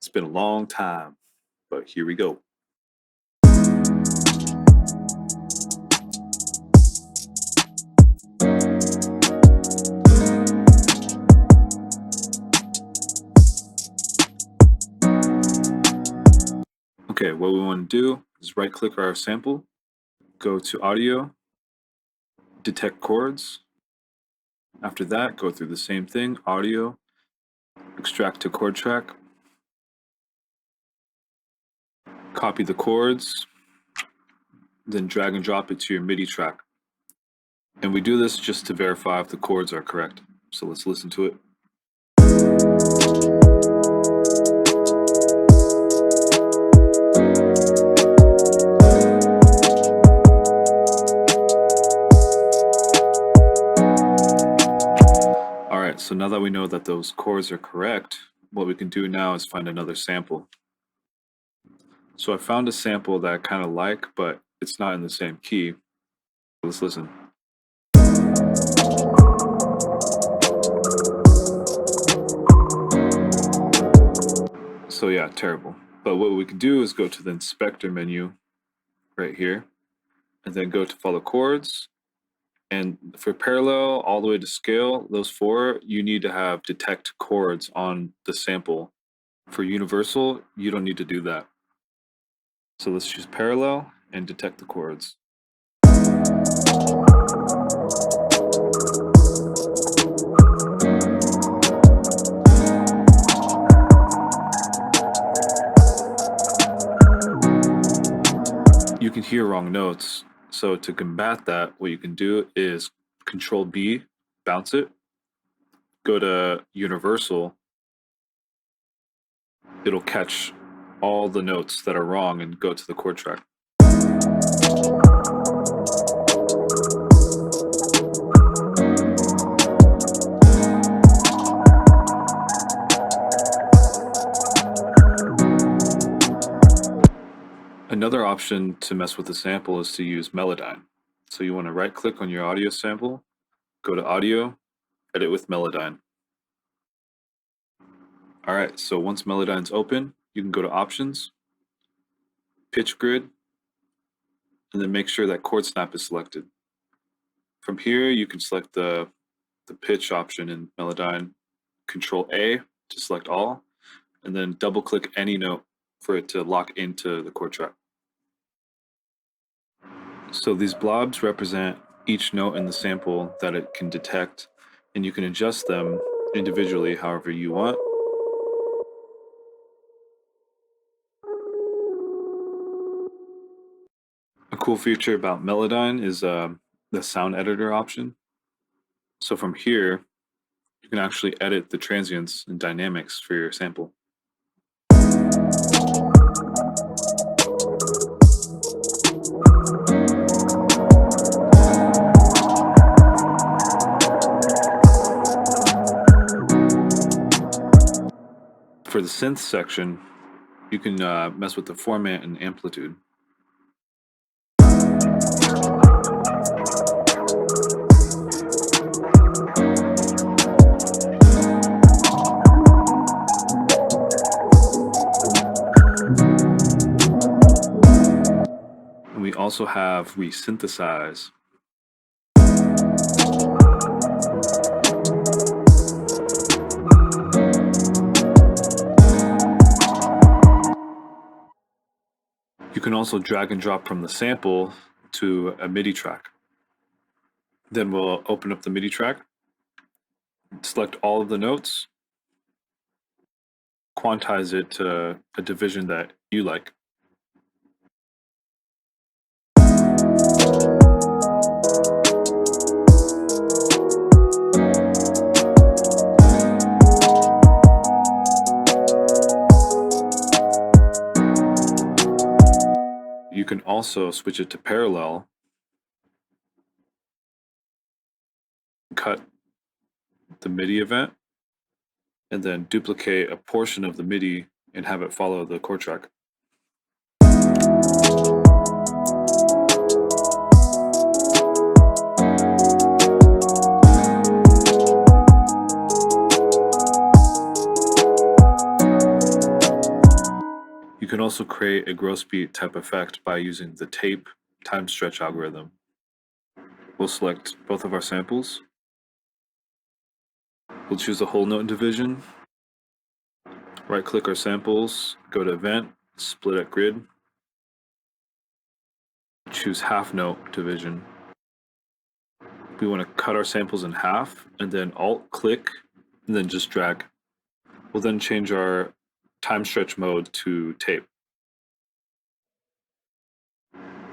It's been a long time, but here we go. Okay, what we want to do is right-click our sample, go to Audio, detect chords. After that, go through the same thing, Audio, extract to chord track, copy the chords, then drag and drop it to your MIDI track. And we do this just to verify if the chords are correct. So let's listen to it. Alright, so now that we know that those chords are correct, what we can do now is find another sample. So I found a sample that I kind of like, but it's not in the same key. Let's listen. So yeah, terrible. But what we can do is go to the inspector menu right here, and then go to follow chords. And for parallel all the way to scale, those four, you need to have detect chords on the sample. For universal, you don't need to do that. So let's choose parallel and detect the chords. You can hear wrong notes. So to combat that, what you can do is Control B, bounce it, go to universal. It'll catch all the notes that are wrong and go to the chord track. Another option to mess with the sample is to use Melodyne. So you want to right click on your audio sample, go to Audio, Edit with Melodyne. Alright, so once Melodyne's open, you can go to Options, Pitch Grid, and then make sure that Chord Snap is selected. From here, you can select the pitch option in Melodyne, Control A to select all, and then double click any note for it to lock into the chord track. So these blobs represent each note in the sample that it can detect, and you can adjust them individually however you want. A cool feature about Melodyne is the sound editor option. So from here, you can actually edit the transients and dynamics for your sample. For the synth section, you can mess with the format and amplitude. And we also have resynthesize. You can also drag and drop from the sample to a MIDI track. Then we'll open up the MIDI track, select all of the notes, quantize it to a division that you like. You can also switch it to parallel, cut the MIDI event, and then duplicate a portion of the MIDI and have it follow the chord track. You can also create a gross beat type effect by using the tape time stretch algorithm. We'll select both of our samples. We'll choose a whole note division. Right-click our samples, go to Event, Split at Grid. Choose half note division. We want to cut our samples in half, and then Alt-click, and then just drag. We'll then change our time stretch mode to tape.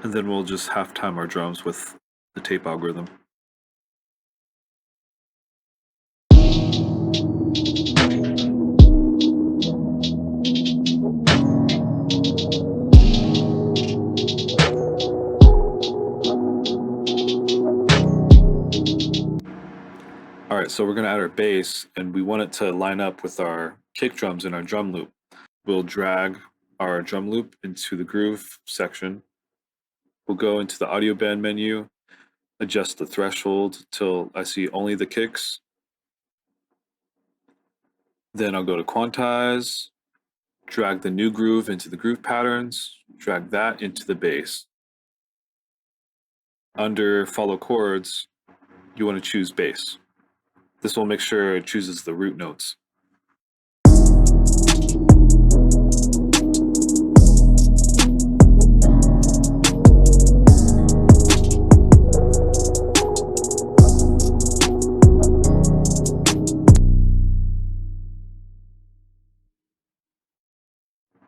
And then we'll just half time our drums with the tape algorithm. All right, so we're going to add our bass, and we want it to line up with our kick drums in our drum loop. We'll drag our drum loop into the groove section. We'll go into the audio band menu, adjust the threshold till I see only the kicks. Then I'll go to quantize, drag the new groove into the groove patterns, drag that into the bass. Under follow chords, you want to choose bass. This will make sure it chooses the root notes.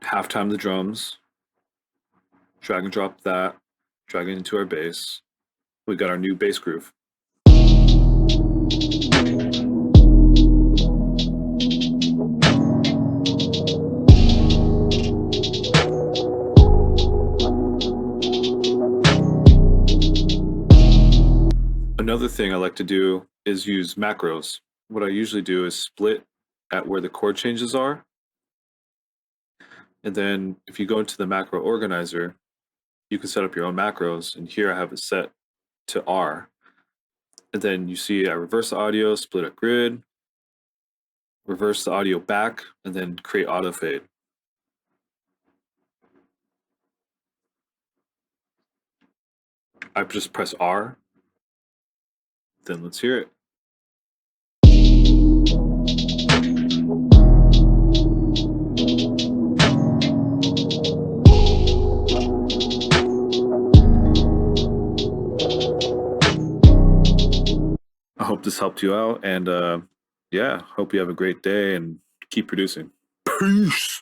Half time the drums, drag and drop that, drag it into our bass. We got our new bass groove. Another thing I like to do is use macros. What I usually do is split at where the chord changes are. And then if you go into the macro organizer, you can set up your own macros. And here I have it set to R. And then you see I reverse the audio, split at grid, reverse the audio back, and then create auto fade. I just press R. Then let's hear it. I hope this helped you out, and yeah, hope you have a great day and keep producing. Peace.